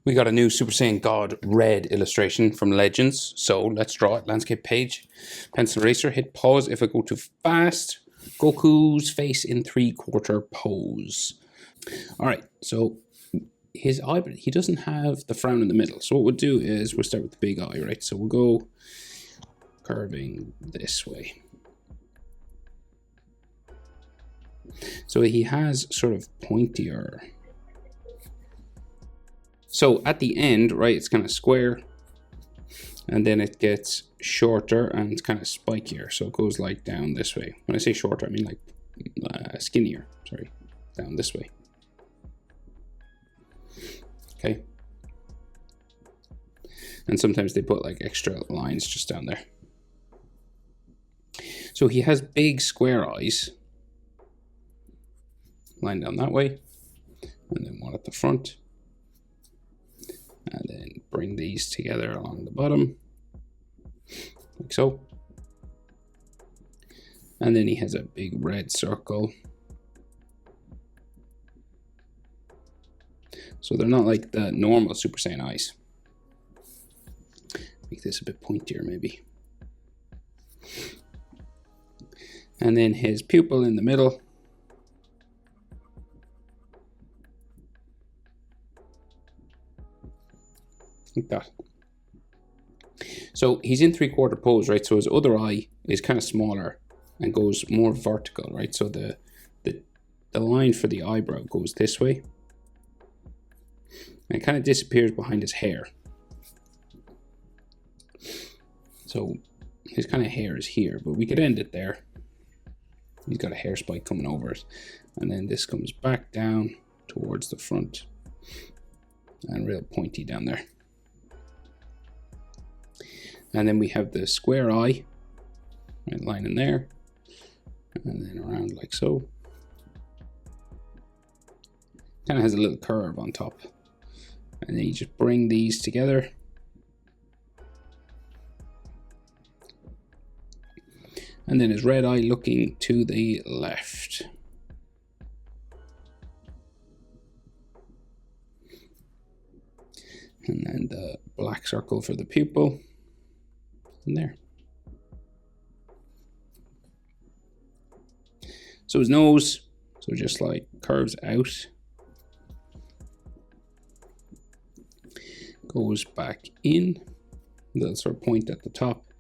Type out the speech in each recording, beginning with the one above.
We got a new Super Saiyan God red illustration from Legends. So let's draw it. Landscape page. Pencil eraser. Hit pause if I go too fast. Goku's face in 3/4 pose. Alright, so his eye, he doesn't have the frown in the middle. So what we'll do is we'll start with the big eye, right? So we'll go curving this way. So he has sort of pointier. So at the end, right, it's kind of square, and then it gets shorter and it's kind of spikier. So it goes like down this way. When I say shorter, I mean like skinnier, sorry, down this way. Okay. And sometimes they put like extra lines just down there. So he has big square eyes. Line down that way, and then one at the front. And then bring these together along the bottom, like so. And then he has a big red circle. So they're not like the normal Super Saiyan eyes. Make this a bit pointier maybe. And then his pupil in the middle. Like that. So he's in 3/4 pose, right? So his other eye is kind of smaller and goes more vertical, right? So the line for the eyebrow goes this way. And it kind of disappears behind his hair. So his kind of hair is here, but we could end it there. He's got a hair spike coming over it. And then this comes back down towards the front. And real pointy down there. And then we have the square eye, right, line in there, and then around like so. Kind of has a little curve on top. And then you just bring these together. And then his red eye looking to the left. And then the black circle for the pupil. In there. So his nose, so just like curves out, goes back in, little sort of point at the top,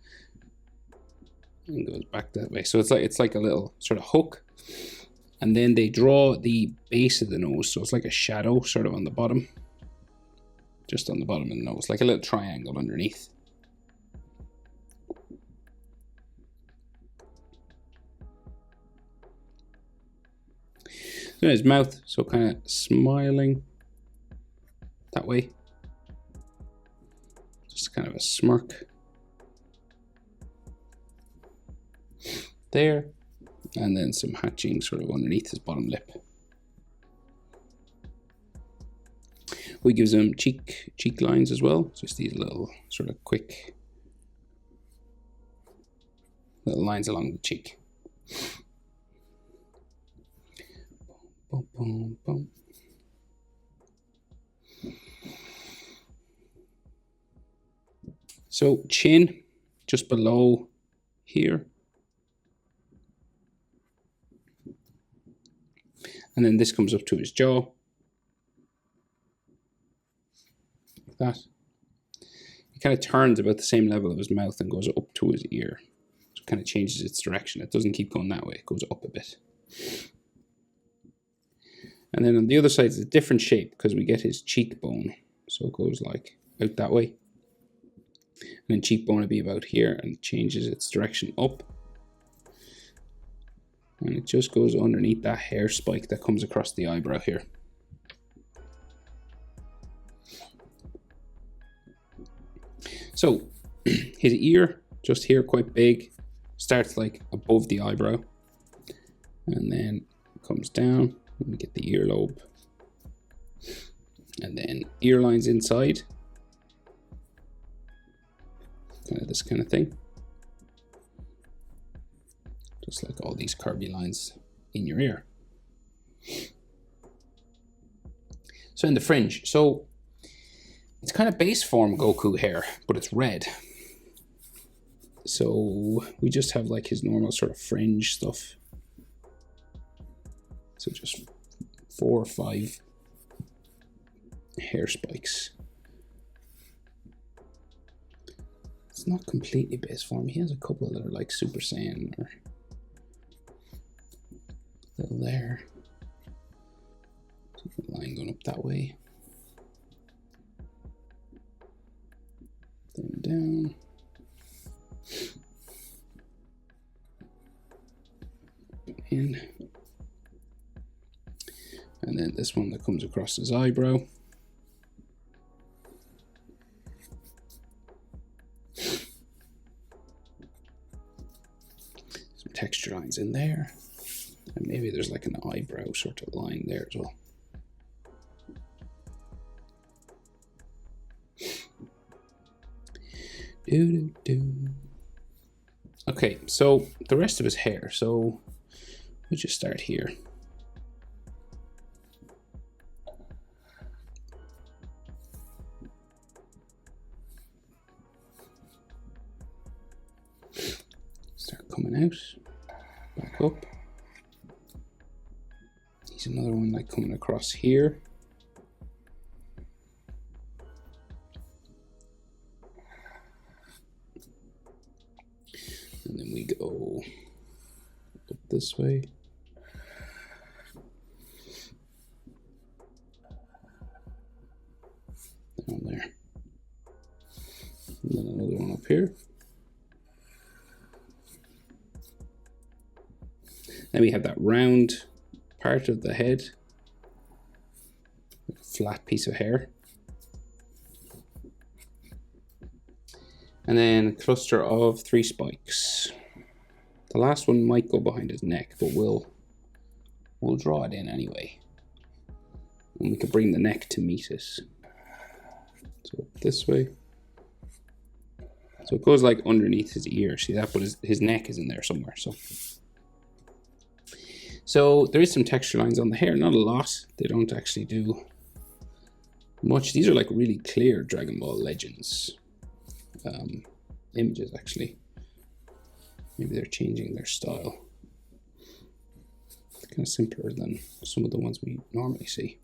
and goes back that way. So it's like a little sort of hook, and then they draw the base of the nose, so it's like a shadow sort of on the bottom, just on the bottom of the nose, like a little triangle underneath. His mouth, so kind of smiling that way, just kind of a smirk there, and then some hatching sort of underneath his bottom lip. We give him cheek lines as well, just these little sort of quick little lines along the cheek. Boom, boom, boom. So chin just below here. And then this comes up to his jaw. Like that. It kind of turns about the same level of his mouth and goes up to his ear. So it kind of changes its direction. It doesn't keep going that way, it goes up a bit. And then on the other side, it's a different shape because we get his cheekbone. So it goes like out that way. And then cheekbone will be about here and it changes its direction up. And it just goes underneath that hair spike that comes across the eyebrow here. So his ear, just here, quite big, starts like above the eyebrow. And then comes down. And we get the earlobe, and then ear lines inside, kind of this kind of thing, just like all these curvy lines in your ear. So in the fringe, so It's kind of base form Goku hair, but it's red. So we just have like his normal sort of fringe stuff. So just 4 or 5 hair spikes. It's not completely base form. He has a couple that are like Super Saiyan or a little there. Line going up that way. Then down. In. And then this one that comes across his eyebrow. Some texture lines in there. And maybe there's like an eyebrow sort of line there as well. Okay, so the rest of his hair. So we just start here. Start coming out, back up. Here's another one like coming across here. And then we go up this way. Down there. And then another one up here. Then we have that round part of the head. Like a flat piece of hair. And then a cluster of 3 spikes. The last one might go behind his neck, but we'll draw it in anyway. And we can bring the neck to meet it. So this way. So it goes like underneath his ear. See that? But his neck is in there somewhere. So there is some texture lines on the hair. Not a lot. They don't actually do much. These are like really clear Dragon Ball Legends images actually. Maybe they're changing their style. It's kind of simpler than some of the ones we normally see.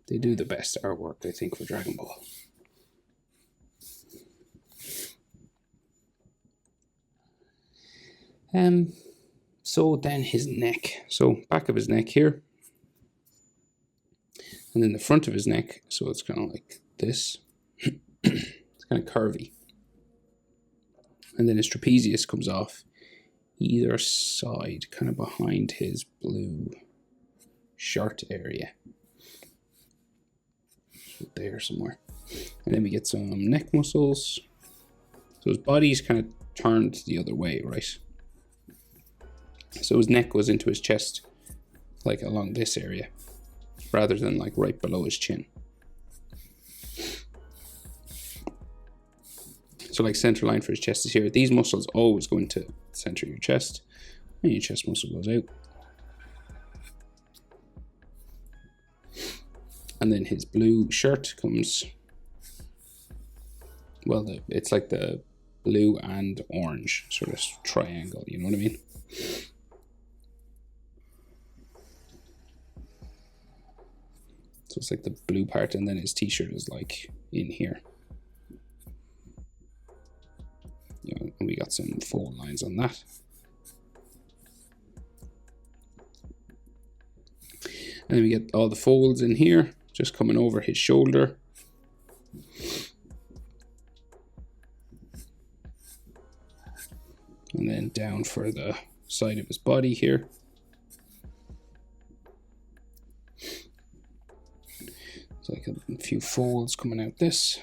They do the best artwork, I think, for Dragon Ball. So then his neck. So back of his neck here. And then the front of his neck. So it's kind of like this. It's kind of curvy. And then his trapezius comes off either side, kind of behind his blue shirt area. There somewhere. And then we get some neck muscles. So his body's kind of turned the other way, right? So his neck goes into his chest, like along this area, rather than like right below his chin. So like center line for his chest is here. These muscles always go into the center of your chest, and your chest muscle goes out. And then his blue shirt comes, well, it's like the blue and orange sort of triangle, you know what I mean? So it's like the blue part, and then his t-shirt is like in here. You know, and we got some fold lines on that. And then we get all the folds in here, just coming over his shoulder. And then down for the side of his body here. It's like a few folds coming out this.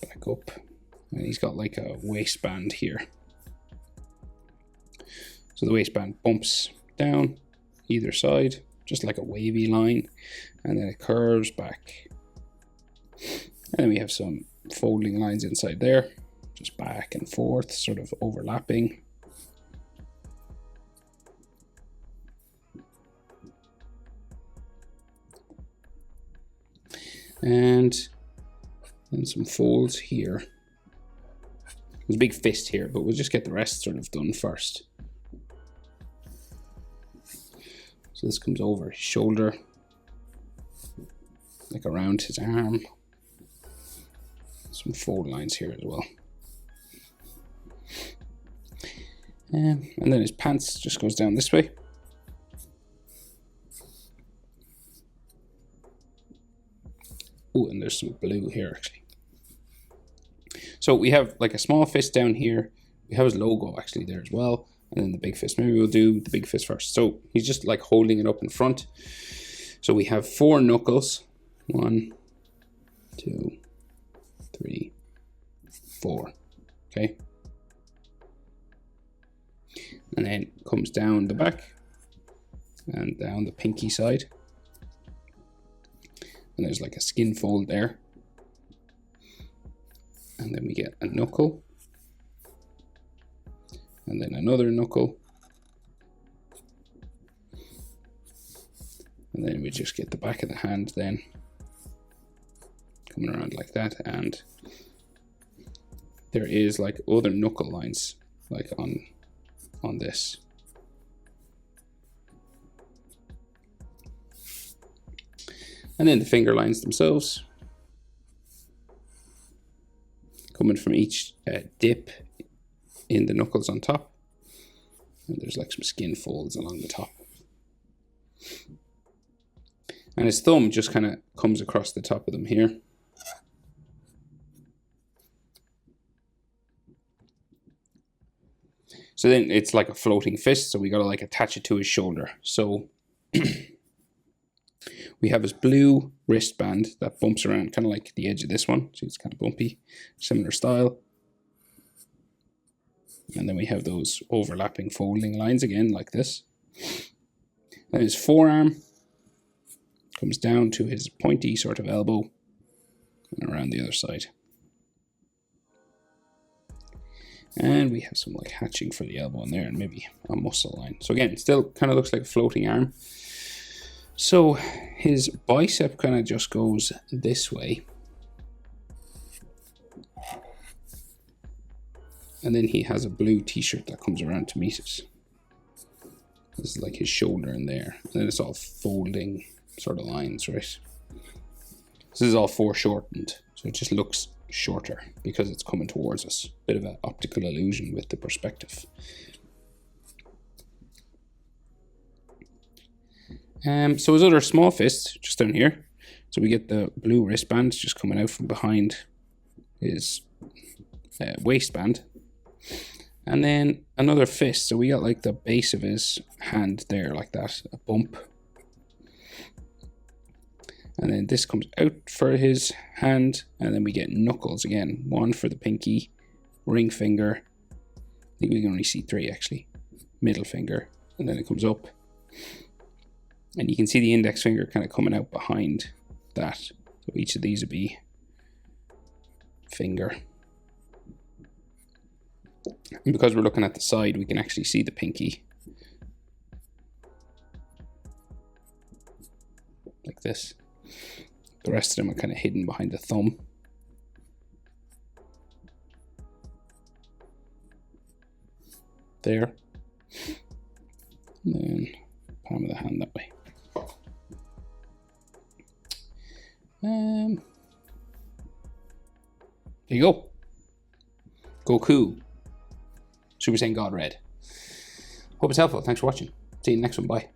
Back up. And he's got like a waistband here. So the waistband bumps down either side, just like a wavy line, and then it curves back. And then we have some folding lines inside there, just back and forth, sort of overlapping. And then some folds here. There's a big fist here, but we'll just get the rest sort of done first. So this comes over his shoulder, like around his arm. Some fold lines here as well. And then his pants just goes down this way. Oh, and there's some blue here actually. So we have like a small fist down here. We have his logo actually there as well. And then the big fist. Maybe we'll do the big fist first. So he's just like holding it up in front. So we have 4 knuckles. 1, 2, 3, 4. Okay. And then comes down the back and down the pinky side. And there's like a skin fold there. And then we get a knuckle. And then another knuckle. And then we just get the back of the hand then. Coming around like that. And there is like other knuckle lines like on this. And then the finger lines themselves, coming from each dip in the knuckles on top. And there's like some skin folds along the top. And his thumb just kind of comes across the top of them here. So then it's like a floating fist, so we gotta like attach it to his shoulder. So we have his blue wristband that bumps around, kind of like the edge of this one. See, it's kind of bumpy, similar style. And then we have those overlapping folding lines again, like this. And his forearm comes down to his pointy sort of elbow and around the other side. And we have some like hatching for the elbow in there and maybe a muscle line. So again, it still kind of looks like a floating arm. So his bicep kind of just goes this way. And then he has a blue t-shirt that comes around to meet it. This is like his shoulder in there. And then it's all folding sort of lines, right? This is all foreshortened. So it just looks shorter because it's coming towards us. Bit of an optical illusion with the perspective. So his other small fist just down here. So we get the blue wristband just coming out from behind his waistband. And then another fist. So we got like the base of his hand there like that, a bump. And then this comes out for his hand, and then we get knuckles again. 1 for the pinky, ring finger. I think we can only see 3 actually. Middle finger, and then it comes up. And you can see the index finger kind of coming out behind that. So each of these would be finger. And because we're looking at the side, we can actually see the pinky. Like this. The rest of them are kind of hidden behind the thumb. There. And then palm of the hand that way. There you go. Goku. Super Saiyan God Red. Hope it's helpful. Thanks for watching. See you in the next one. Bye.